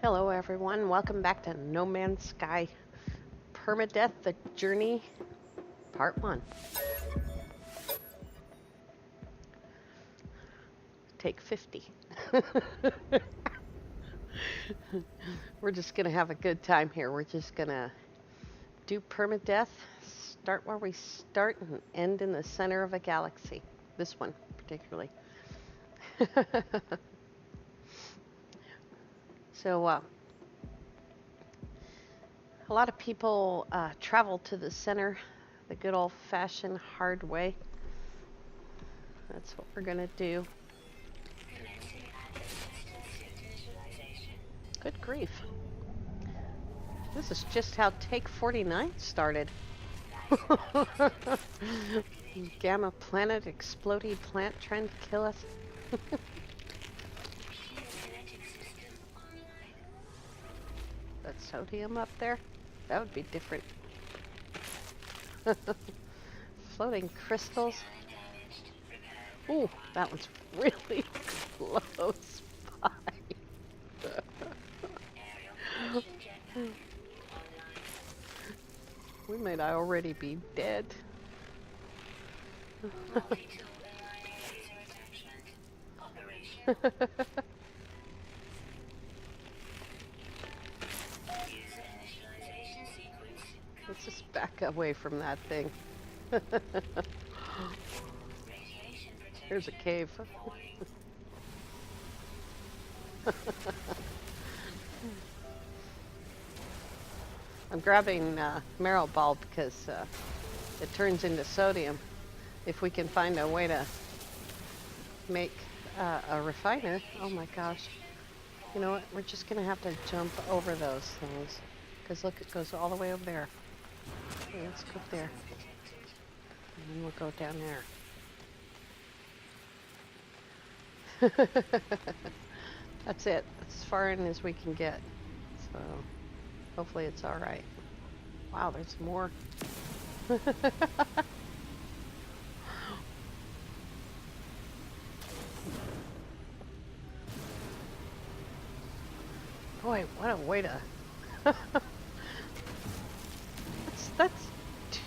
Hello, everyone. Welcome back to No Man's Sky Permadeath, the Journey, Part 1. Take 50. We're just going to have a good time here. We're just going to do permadeath, start where we start, and end in the center of a galaxy. This one, particularly. So, a lot of people travel to the center the good old-fashioned hard way. That's what we're going to do. Good grief. This is just how Take 49 started. Gamma planet, exploding plant trying to kill us. That sodium up there? That would be different. Floating crystals. Ooh, that one's really close by. We might already be dead. Let's just back away from that thing. Here's a cave. I'm grabbing marrow bulb because it turns into sodium. If we can find a way to make a refiner, oh my gosh. You know what, we're just gonna have to jump over those things. Because look, it goes all the way over there. Okay, let's go there. And then we'll go down there. That's it. That's as far in as we can get. So hopefully it's all right. Wow, there's more. Boy, what a way to... that's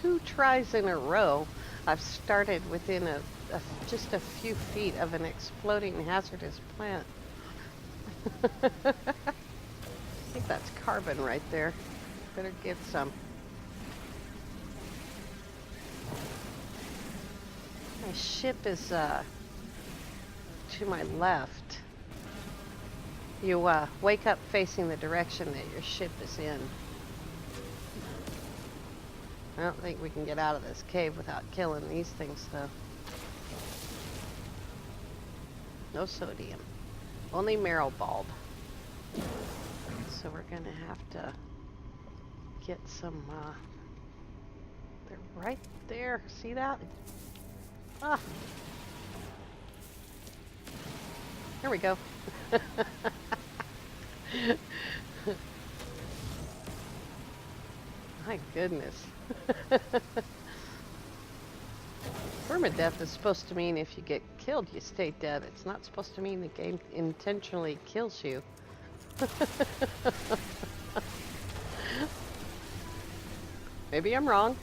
2 tries in a row. I've started within just a few feet of an exploding hazardous plant. I think that's carbon right there. Better get some. My ship is to my left. You wake up facing the direction that your ship is in. I don't think we can get out of this cave without killing these things, though. No sodium. Only marrow bulb. So we're going to have to get some... they're right there. See that? Ah. Here we go. My goodness. Permadeath is supposed to mean if you get killed, you stay dead. It's not supposed to mean the game intentionally kills you. Maybe I'm wrong.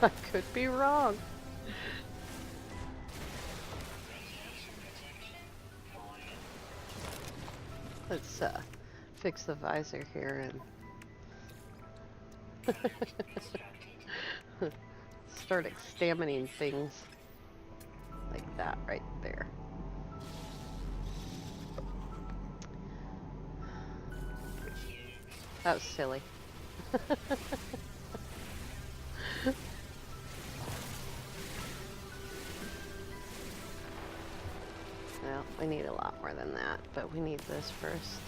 I could be wrong. Let's fix the visor here and start examining things like that right there. That was silly. Well, we need a lot more than that, but we need this first.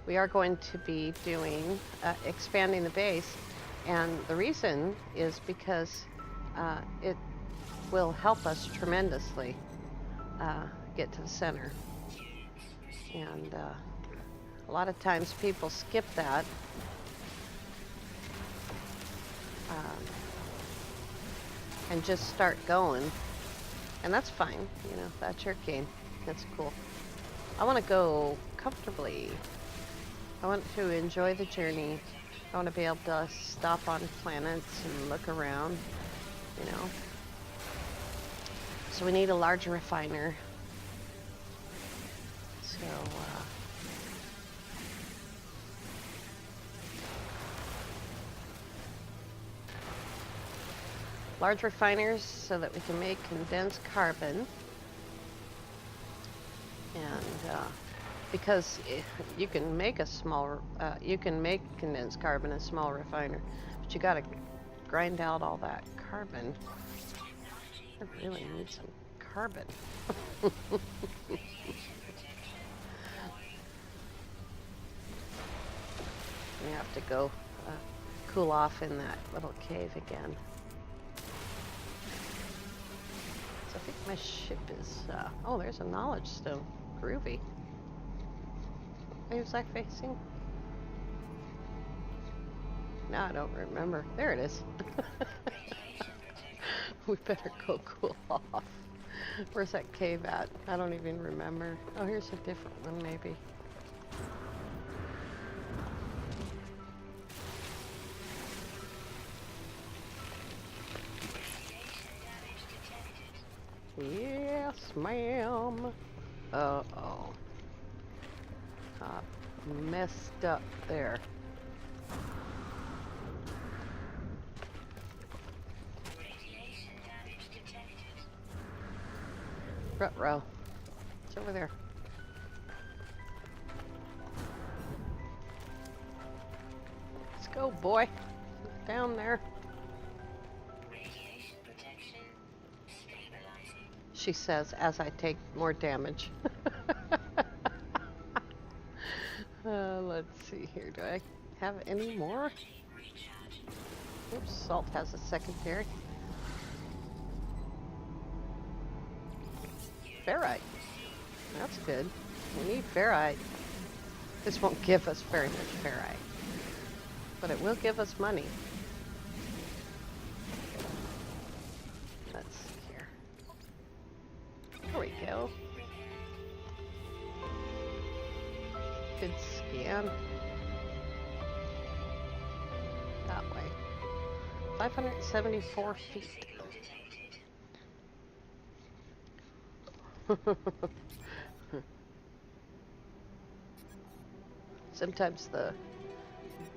We are going to be doing expanding the base, and the reason is because it will help us tremendously get to the center. And a lot of times people skip that. And just start going. And that's fine, you know, that's your game. That's cool. I want to go comfortably. I want to enjoy the journey. I want to be able to stop on planets and look around, you know. So we need a large refiner. So, large refiners so that we can make condensed carbon. And because you can make a small, you can make condensed carbon a small refiner, but you got to grind out all that carbon. I really need some carbon. We have to go cool off in that little cave again. So I think my ship is, oh, there's a knowledge stone. Groovy. Who's that facing? Now I don't remember. There it is. We better go cool off. Where's that cave at? I don't even remember. Oh, here's a different one, maybe. Yes, ma'am. Uh-oh. Messed up there. Ruh-roh. It's over there. Let's go, boy. Down there. She says as I take more damage. Let's see here. Do I have any more? Oops, salt has a secondary. Ferrite. That's good. We need ferrite. This won't give us very much ferrite, but it will give us money. Let's see here. There we go. Good scan. That way. 574 feet. Sometimes the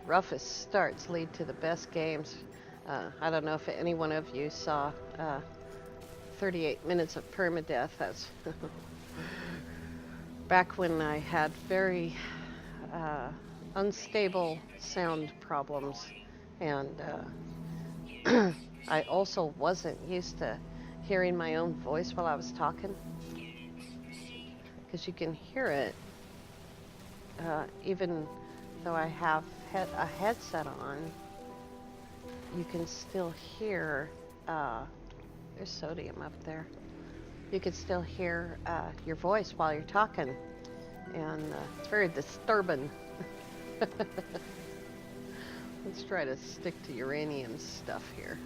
roughest starts lead to the best games. I don't know if any one of you saw 38 minutes of Permadeath. That's back when I had very unstable sound problems, and I also wasn't used to hearing my own voice while I was talking, because you can hear it even though I have a headset on. You can still hear there's sodium up there. You can still hear your voice while you're talking, and it's very disturbing. Let's try to stick to uranium stuff here.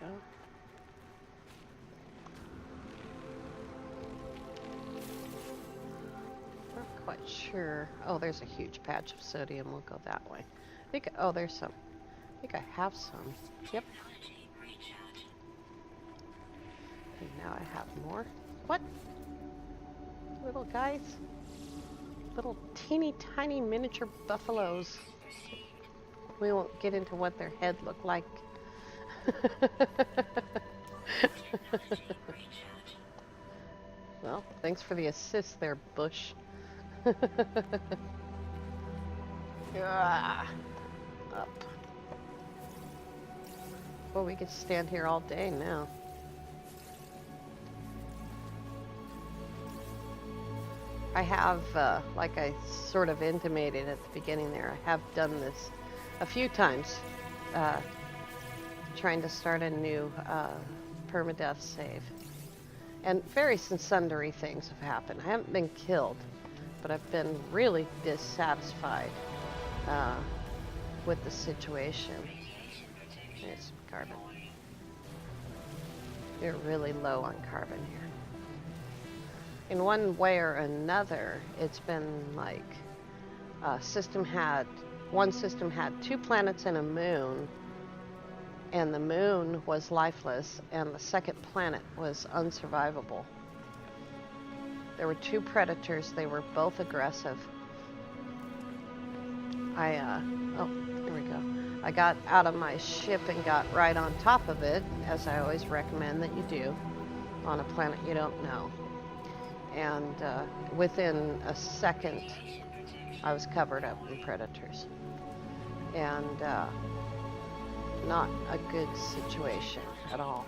Go. Not quite sure. Oh, there's a huge patch of sodium. We'll go that way. I think, oh, there's some. I think I have some. Yep. And now I have more. What? Little guys? Little teeny tiny miniature buffaloes. We won't get into what their head looked like. Well, thanks for the assist there, Bush. Ah, up. Well, we could stand here all day now. I have, like I sort of intimated at the beginning there, I have done this a few times, trying to start a new permadeath save. And various and sundry things have happened. I haven't been killed, but I've been really dissatisfied with the situation. There's some carbon. You're really low on carbon here. In one way or another, it's been like one system had 2 planets and a moon, and the moon was lifeless, and the second planet was unsurvivable. There were 2 predators. They were both aggressive. Oh, here we go. I got out of my ship and got right on top of it, as I always recommend that you do on a planet you don't know. And within a second, I was covered up in predators. And not a good situation at all.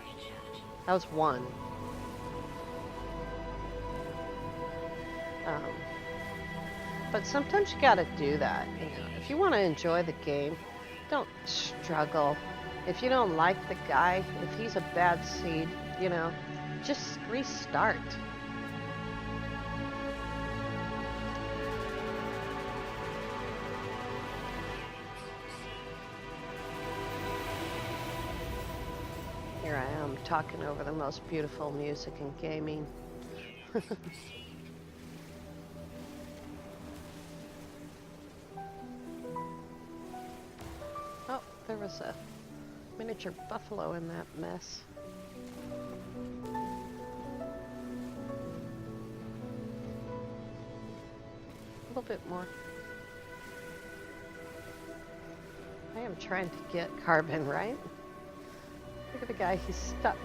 That was one. But sometimes you gotta do that. You know, if you want to enjoy the game, don't struggle. If you don't like the guy, if he's a bad seed, you know, just restart. Here I am talking over the most beautiful music in gaming. Oh, there was a miniature buffalo in that mess. A little bit more. I am trying to get carbon, right? Look at the guy, he's stuck.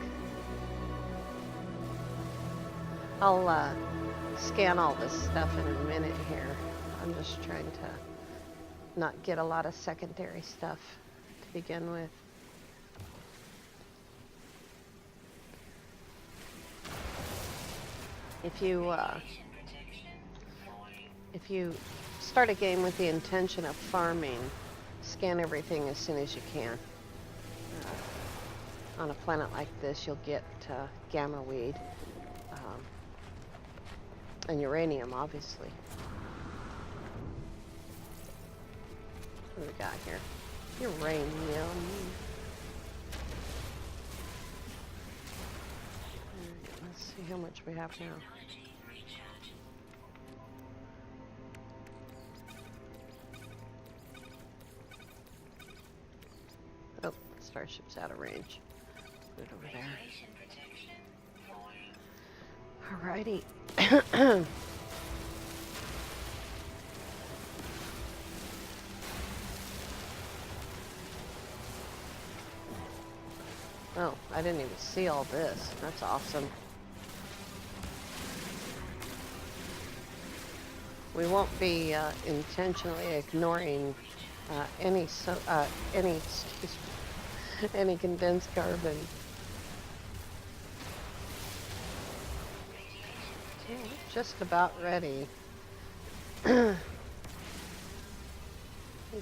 I'll scan all this stuff in a minute here. I'm just trying to not get a lot of secondary stuff to begin with. If you start a game with the intention of farming, scan everything as soon as you can. On a planet like this, you'll get gamma weed and uranium, obviously. What do we got here? Uranium. Let's see how much we have now. Oh, starship's out of range. Put it over there. Alrighty. Oh, I didn't even see all this. That's awesome. We won't be intentionally ignoring any condensed carbon. Okay, just about ready. Need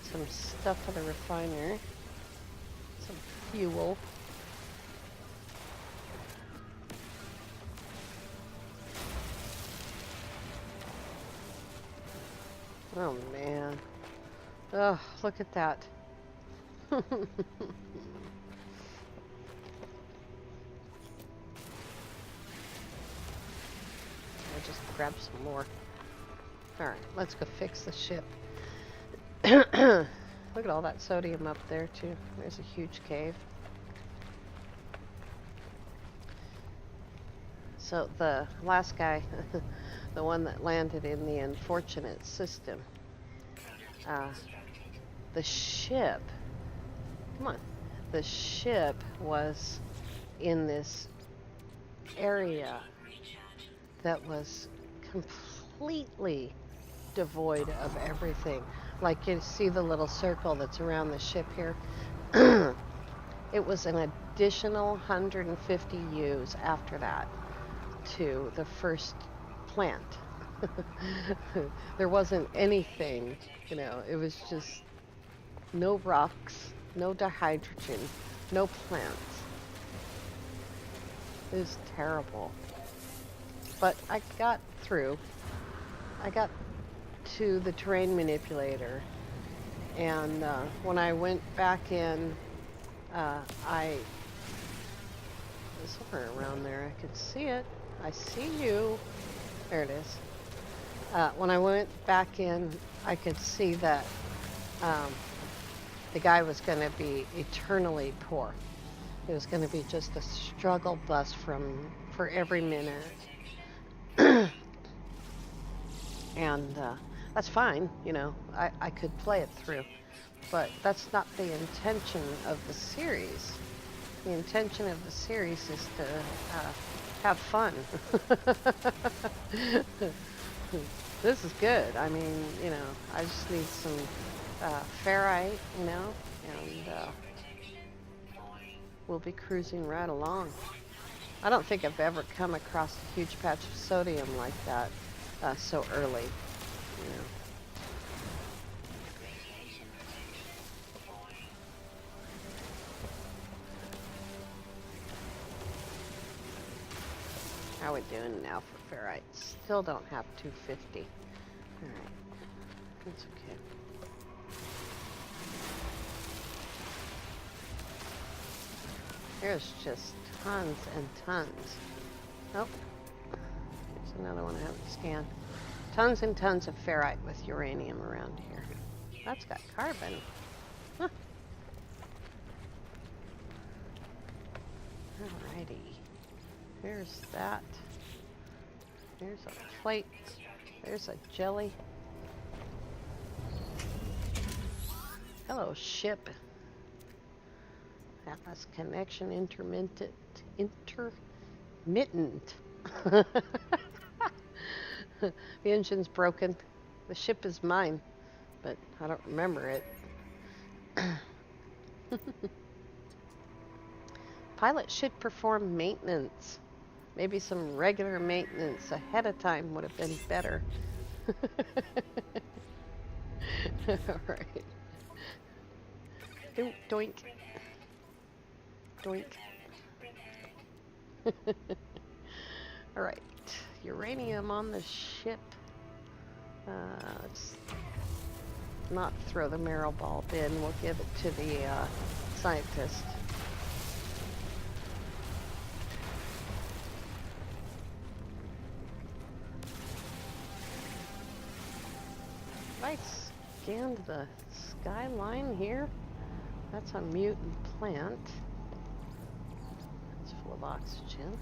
some stuff for the refiner. Some fuel. Oh man. Oh, look at that. I just grabbed some more. Alright, let's go fix the ship. Look at all that sodium up there too. There's a huge cave. So the last guy, the one that landed in the unfortunate system, the ship, come on, the ship was in this area that was completely devoid of everything. Like you see the little circle that's around the ship here. It was an additional 150 U's after that to the first plant. There wasn't anything, you know, it was just no rocks, no dihydrogen, no plants. It was terrible. But I got through. I got to the terrain manipulator. And when I went back in, I somewhere around there. I could see it. I see you. There it is. When I went back in, I could see that the guy was going to be eternally poor. It was going to be just a struggle bus for every minute. And that's fine, you know. I could play it through. But that's not the intention of the series. The intention of the series is to have fun. This is good. I mean, you know, I just need some ferrite, you know, and we'll be cruising right along. I don't think I've ever come across a huge patch of sodium like that so early, you know. How are we doing now for ferrite? Still don't have 250. Alright. That's okay. There's just tons and tons. Oh. There's another one I haven't scanned. Tons and tons of ferrite with uranium around here. That's got carbon. Huh. Alrighty. Here's that. There's a plate. There's a jelly. Hello, ship. Atlas connection intermittent. The engine's broken. The ship is mine, but I don't remember it. Pilot should perform maintenance. Maybe some regular maintenance ahead of time would have been better. Alright. Doink. Doink. Alright. Uranium on the ship. Let's not throw the marrow bulb in. We'll give it to the scientist. I scanned the skyline here. That's a mutant plant. It's full of oxygen.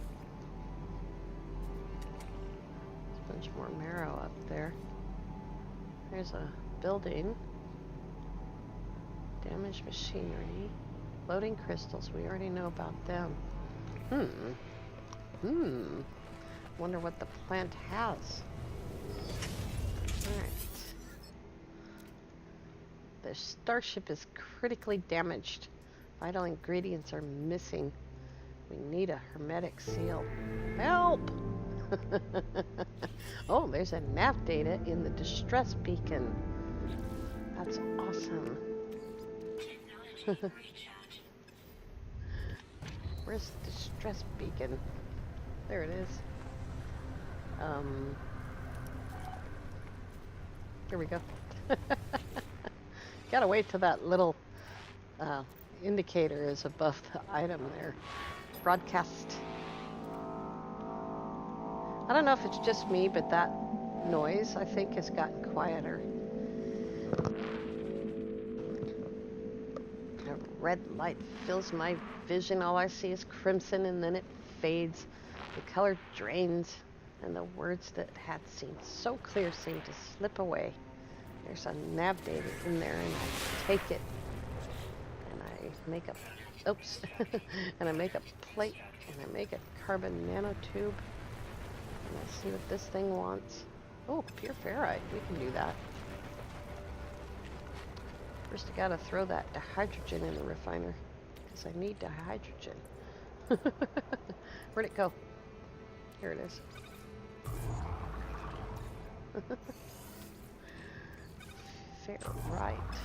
There's a bunch more marrow up there. There's a building. Damaged machinery. Loading crystals. We already know about them. Wonder what the plant has. Alright. The starship is critically damaged. Vital ingredients are missing. We need a hermetic seal. Help! Oh, there's a nav data in the distress beacon. That's awesome. Where's the distress beacon? There it is. Here we go. Gotta wait till that little indicator is above the item there. Broadcast. I don't know if it's just me, but that noise, I think, has gotten quieter. A red light fills my vision. All I see is crimson, and then it fades. The color drains, and the words that had seemed so clear seem to slip away. There's a nav data in there, and I take it, and I make a, oops, and I make a plate, and I make a carbon nanotube, and I see what this thing wants. Oh, pure ferrite, we can do that. First I gotta throw that dihydrogen in the refiner, because I need dihydrogen. Where'd it go? Here it is. Ferrite.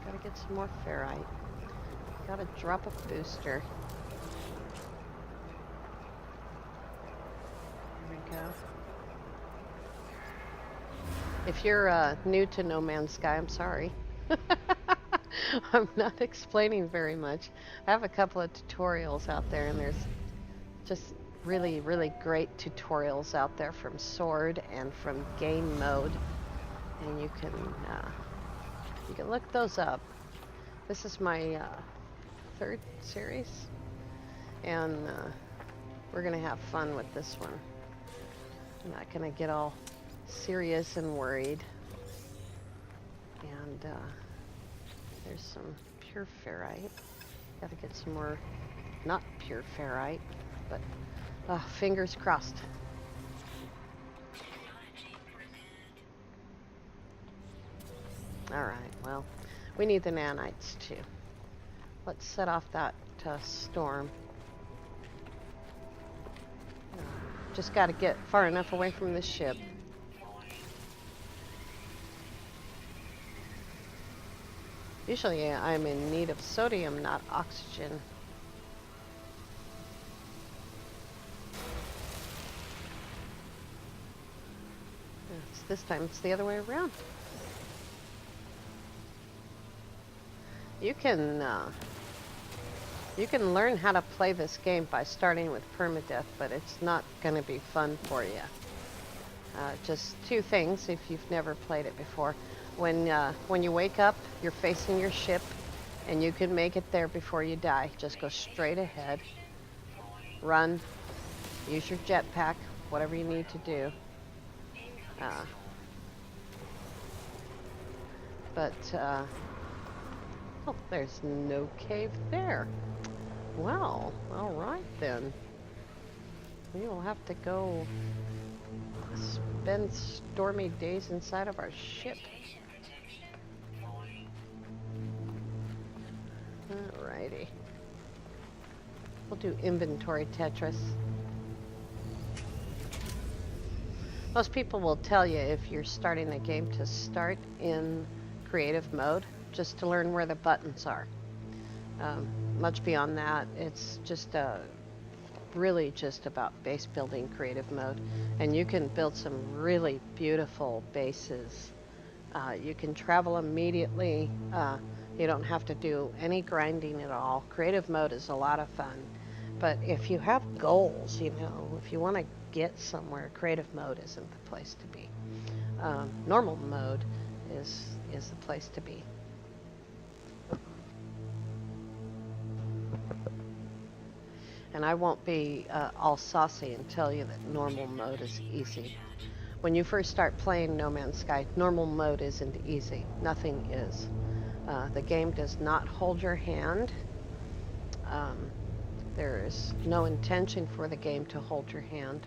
Gotta get some more ferrite. Gotta drop a booster. There we go. If you're new to No Man's Sky, I'm sorry. I'm not explaining very much. I have a couple of tutorials out there, and there's just really, really great tutorials out there from Sword and from Game Mode, and you can look those up. This is my third series, and we're gonna have fun with this one. I'm not gonna get all serious and worried. And there's some pure ferrite. Gotta get some more not pure ferrite, but fingers crossed. Alright, well, we need the nanites too. Let's set off that storm. Just gotta get far enough away from the ship. Usually I'm in need of sodium, not oxygen. This time it's the other way around. You can learn how to play this game by starting with Permadeath, but it's not going to be fun for you. Just two things if you've never played it before. When you wake up, you're facing your ship, and you can make it there before you die. Just go straight ahead, run, use your jetpack, whatever you need to do. Oh, there's no cave there. Well, all right then. We will have to go spend stormy days inside of our ship. Alrighty. We'll do inventory Tetris. Most people will tell you if you're starting a game to start in creative mode, just to learn where the buttons are. Much beyond that, it's just really just about base building creative mode. And you can build some really beautiful bases. You can travel immediately. You don't have to do any grinding at all. Creative mode is a lot of fun. But if you have goals, you know, if you want to get somewhere, creative mode isn't the place to be. Normal mode is the place to be. And I won't be all saucy and tell you that normal mode is easy. When you first start playing No Man's Sky, normal mode isn't easy. Nothing is. The game does not hold your hand. There is no intention for the game to hold your hand.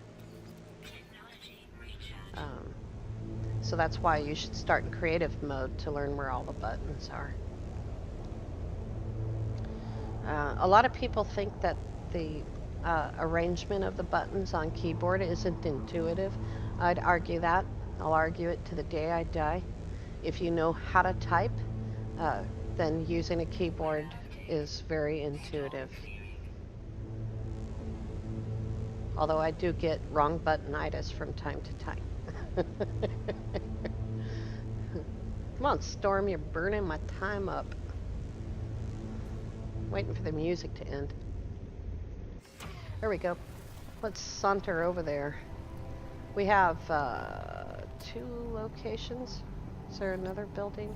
So that's why you should start in creative mode to learn where all the buttons are. A lot of people think that the arrangement of the buttons on keyboard isn't intuitive. I'd argue that. I'll argue it to the day I die. If you know how to type, then using a keyboard is very intuitive. Although I do get wrong buttonitis from time to time. Come on, Storm, you're burning my time up. Waiting for the music to end. There we go. Let's saunter over there. We have 2 locations. Is there another building?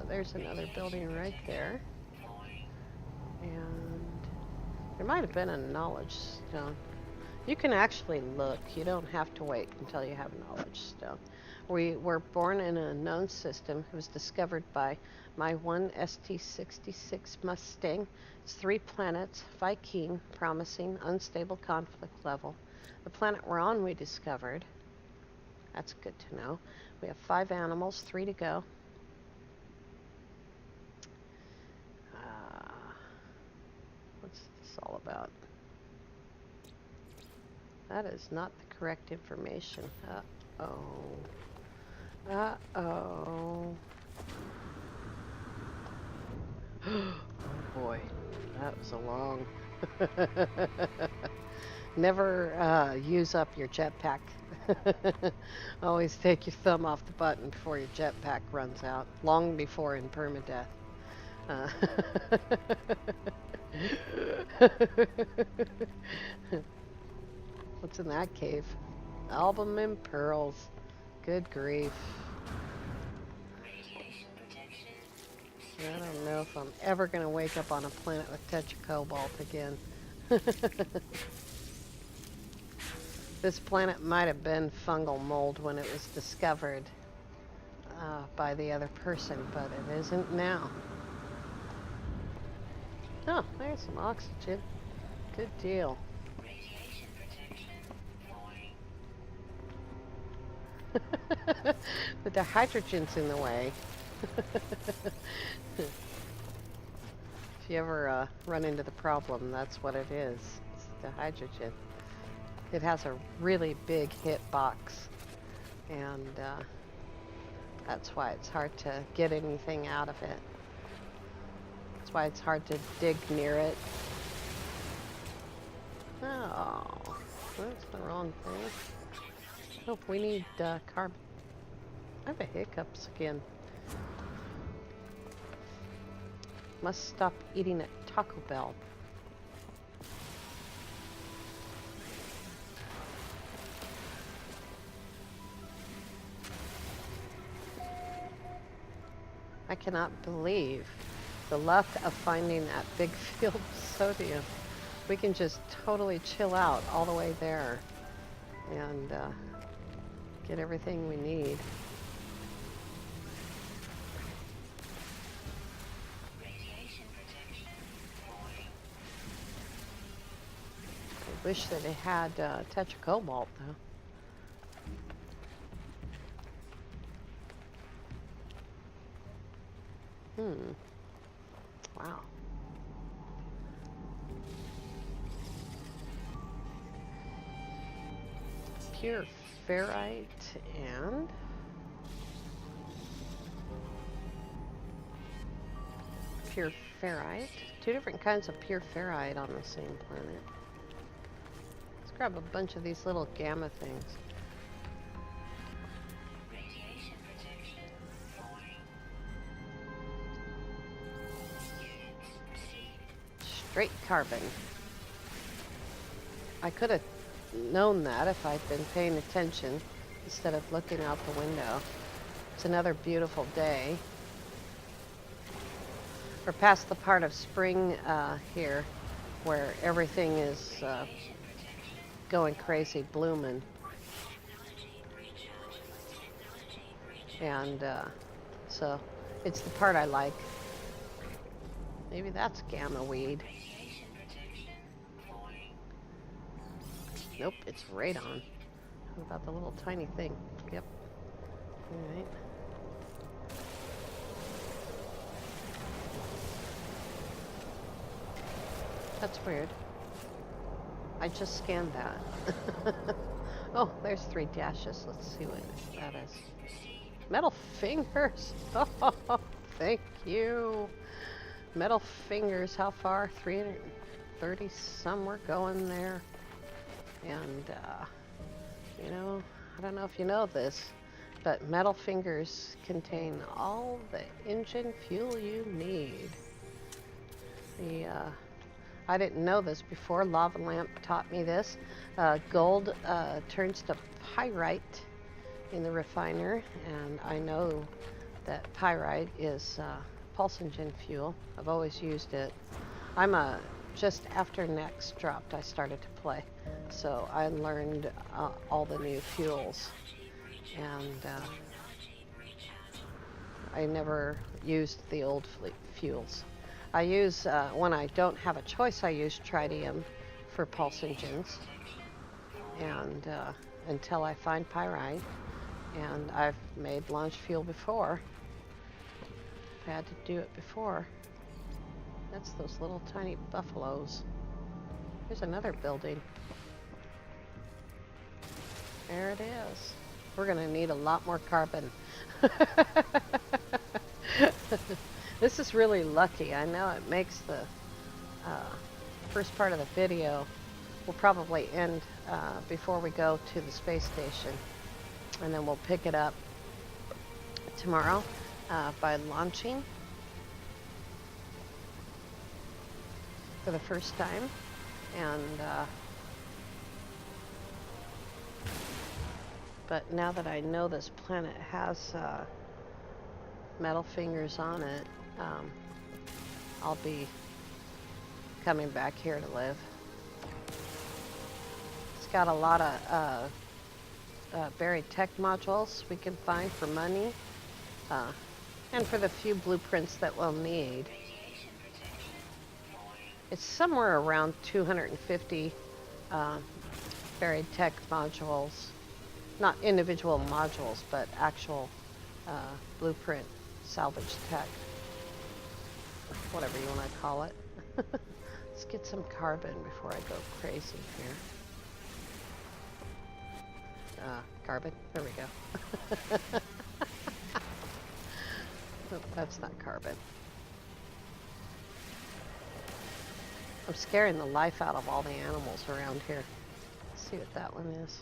There's another building right there. And there might have been a knowledge stone. You can actually look. You don't have to wait until you have a knowledge stone. We were born in a known system. It was discovered by my one ST-66 Mustang. It's 3 planets, Viking, promising, unstable conflict level. The planet we're on we discovered. That's good to know. We have 5 animals, 3 to go. What's this all about? That is not the correct information. Uh-oh. Uh-oh. Oh boy, that was a long... Never use up your jetpack. Always take your thumb off the button before your jetpack runs out, long before in permadeath. Uh, What's in that cave? Album and pearls. Good grief. I don't know if I'm ever going to wake up on a planet with tetracobalt again. This planet might have been fungal mold when it was discovered by the other person, but it isn't now. Oh, there's some oxygen. Good deal. But the hydrogen's in the way. If you ever run into the problem, that's what it is. It's the hydrogen. It has a really big hitbox, and that's why it's hard to get anything out of it. That's why it's hard to dig near it. Oh, that's the wrong thing. Oh, we need carbon. I have a hiccups again. Must stop eating at Taco Bell. I cannot believe the luck of finding that big field of sodium. We can just totally chill out all the way there and get everything we need. I wish that it had tetracobalt though. Wow. Pure ferrite and pure ferrite. Two different kinds of pure ferrite on the same planet. Let's grab a bunch of these little gamma things. Straight carbon. I could have known that if I'd been paying attention instead of looking out the window. It's another beautiful day. We're past the part of spring here where everything is going crazy, blooming. And so it's the part I like. Maybe that's gamma weed. Nope, it's radon. What about the little tiny thing? Yep. Alright. That's weird. I just scanned that. Oh, there's 3 dashes. Let's see what that is. Metal fingers. Oh, thank you. Metal fingers. How far? 330 some. We're going there. And, you know, I don't know if you know this, but metal fingers contain all the engine fuel you need. I didn't know this before. Lava Lamp taught me this. Gold turns to pyrite in the refiner, and I know that pyrite is pulse engine fuel. I've always used it. Just after Next dropped, I started to play. So I learned all the new fuels, and I never used the old fuels. I use, when I don't have a choice, I use tritium for pulse engines, and until I find pyrite, and I've made launch fuel before. I've had to do it before. That's those little tiny buffaloes. There's another building. There it is. We're gonna need a lot more carbon. This is really lucky. I know it makes the first part of the video we'll probably end before we go to the space station, and then we'll pick it up tomorrow by launching for the first time. And but now that I know this planet has metal fingers on it, I'll be coming back here to live. It's got a lot of buried tech modules we can find for money, and for the few blueprints that we'll need. It's somewhere around 250 buried tech modules, not individual modules, but actual blueprint salvage tech, whatever you want to call it. Let's get some carbon before I go crazy here. Carbon, there we go. Nope, that's not carbon. I'm scaring the life out of all the animals around here. Let's see what that one is.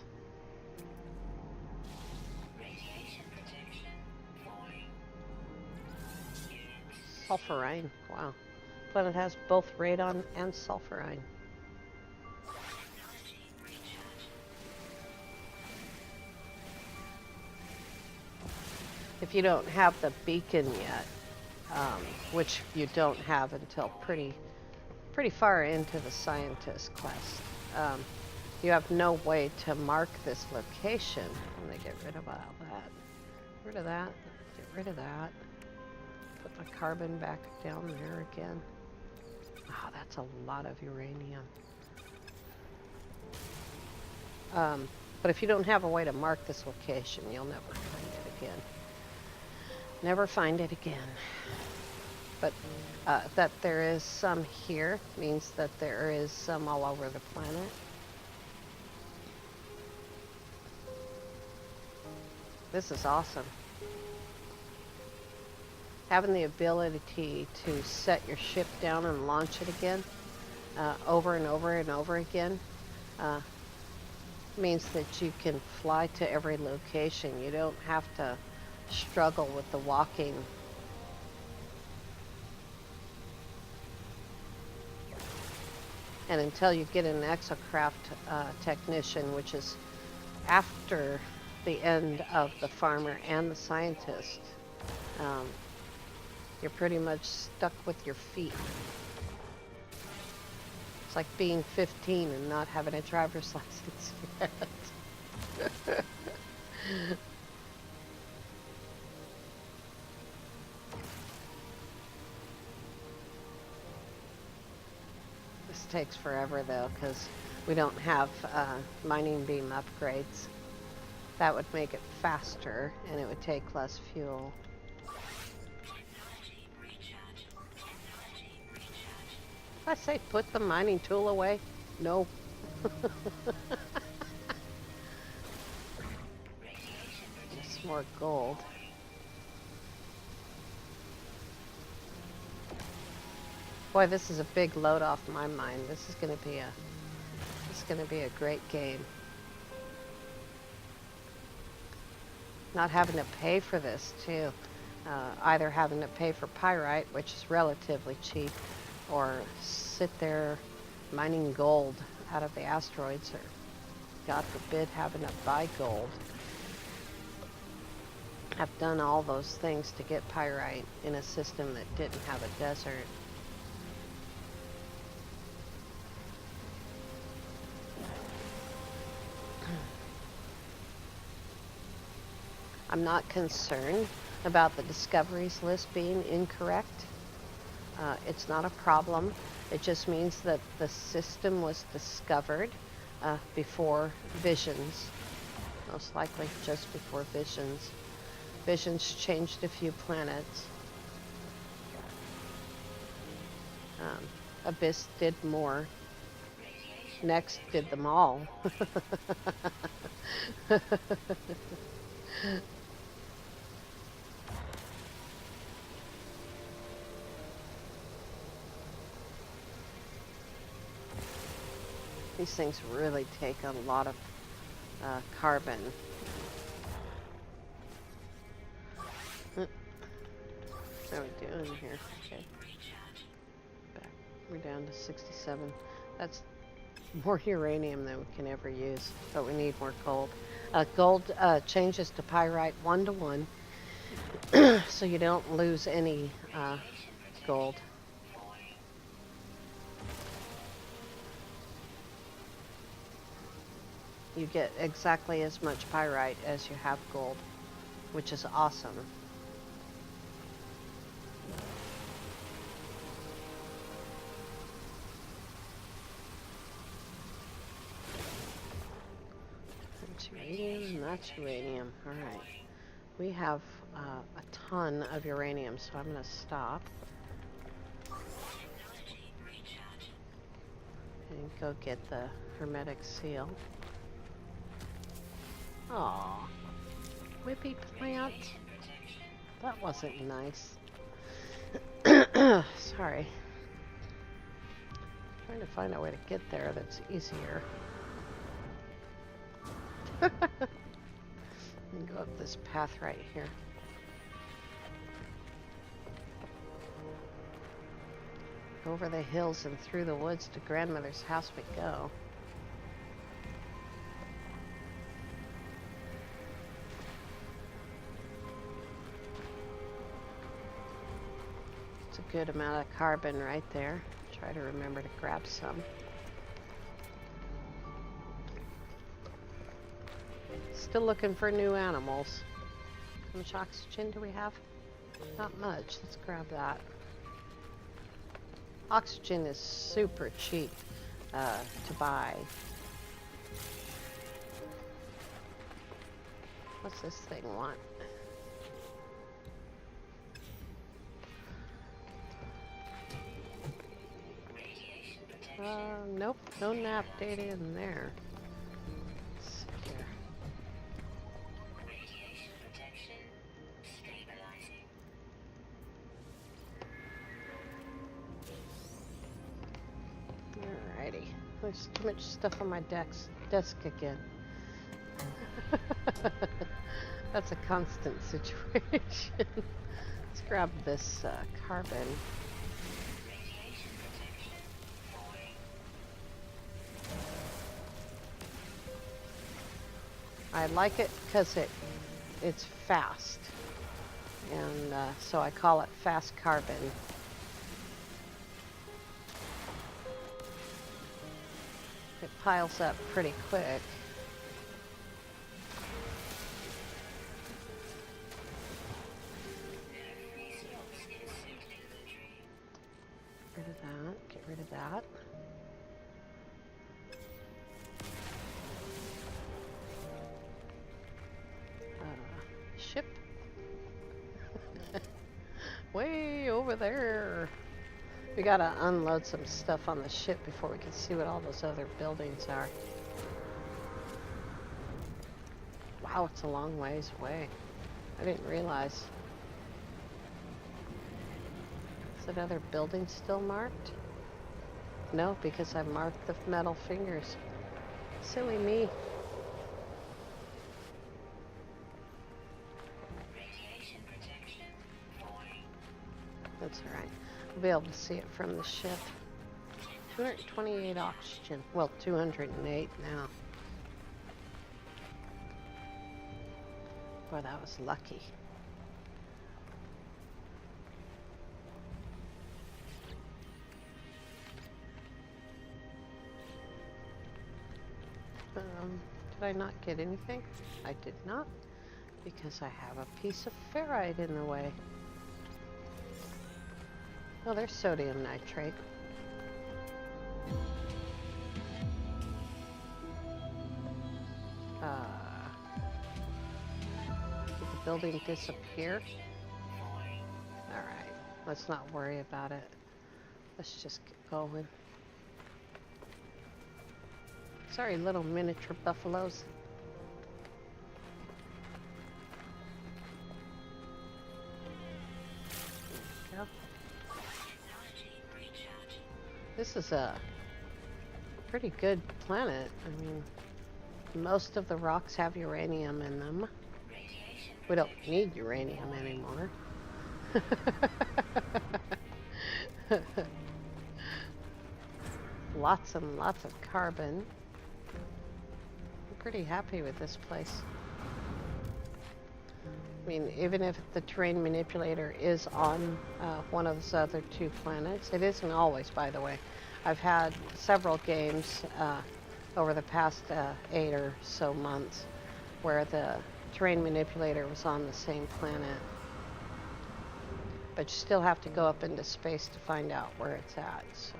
Sulfurine, wow. Planet has both radon and sulfurine. If you don't have the beacon yet, which you don't have until pretty far into the scientist quest, you have no way to mark this location. I'm gonna get rid of all that. Get rid of that. Get rid of that. Put my carbon back down there again. Oh, that's a lot of uranium. But if you don't have a way to mark this location, you'll never find it again. Never find it again. But that there is some here means that there is some all over the planet. This is awesome. Having the ability to set your ship down and launch it again, over and over and over again, means that you can fly to every location. You don't have to struggle with the walking. And until you get an exocraft technician, which is after the end of the farmer and the scientist, you're pretty much stuck with your feet. It's like being 15 and not having a driver's license yet. This takes forever though, because we don't have mining beam upgrades. That would make it faster and it would take less fuel. I say put the mining tool away? No. Just more gold. Boy, this is a big load off my mind. This is gonna be a great game. Not having to pay for this too. Either having to pay for pyrite, which is relatively cheap, or sit there mining gold out of the asteroids, or God forbid having to buy gold. I've done all those things to get pyrite in a system that didn't have a desert. I'm not concerned about the discoveries list being incorrect. It's not a problem. It just means that the system was discovered before Visions. Most likely just before Visions. Visions changed a few planets. Abyss did more. Next did them all. these things really take a lot of carbon. How are we doing here? Okay. Back. We're down to 67. That's more uranium than we can ever use, but we need more gold. Gold changes to pyrite 1 to 1, so you don't lose any gold. You get exactly as much pyrite as you have gold, which is awesome. That's uranium, that's uranium. All right. We have a ton of uranium, so I'm going to stop. And go get the hermetic seal. Aw, whippy plant. That wasn't nice. Sorry. Trying to find a way to get there that's easier. And go up this path right here. Over the hills and through the woods to grandmother's house we go. It's a good amount of carbon right there. Try to remember to grab some. Still looking for new animals. How much oxygen do we have? Not much. Let's grab that. Oxygen is super cheap to buy. What's this thing want? Nope, no nap data in there. Let's see here. Radiation protection stabilizing. Alrighty. There's too much stuff on my desk again. That's a constant situation. Let's grab this carbon. Radiation protection falling. I like it because it's fast, and so I call it fast carbon. It piles up pretty quick. Get rid of that. Get rid of that. Ship. Way over there. We gotta unload some stuff on the ship before we can see what all those other buildings are. Wow, it's a long ways away. I didn't realize. Is that other building still marked? No, because I marked the metal fingers. Silly me. Radiation protection falling. That's alright. We'll be able to see it from the ship. 228 oxygen. Well, 208 now. Boy, that was lucky. Did I not get anything? I did not, because I have a piece of ferrite in the way. Oh, there's sodium nitrate. Did the building disappear? Alright, let's not worry about it. Let's just get going. Sorry, little miniature buffaloes. There we go. This is a pretty good planet. I mean, most of the rocks have uranium in them. Radiation We don't need uranium anymore. Lots and lots of carbon. I'm pretty happy with this place. I mean, even if the terrain manipulator is on one of those other two planets, it isn't always, by the way. I've had several games over the past 8 or so months where the terrain manipulator was on the same planet. But you still have to go up into space to find out where it's at, so.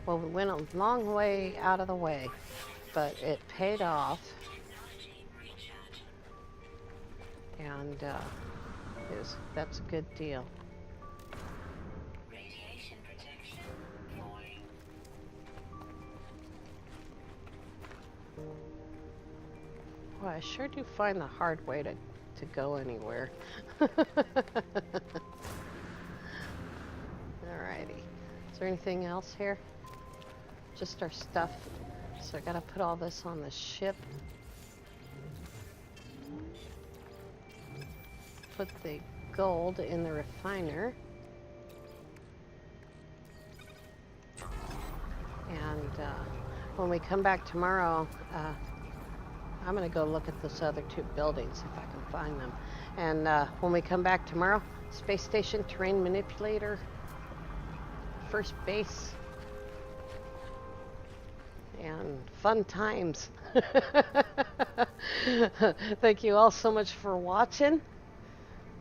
Well, we went a long way out of the way, but it paid off, technology recharge. and that's a good deal. Radiation protection falling. Well, I sure do find the hard way to go anywhere. Alrighty. Is there anything else here? Just our stuff. So I gotta put all this on the ship. Put the gold in the refiner. And when we come back tomorrow, I'm gonna go look at those other two buildings if I can find them. And when we come back tomorrow, space station, terrain manipulator, first base, and fun times. Thank you all so much for watching.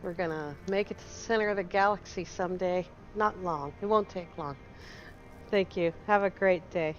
We're gonna make it to the center of the galaxy someday. Not long. It won't take long. Thank you. Have a great day.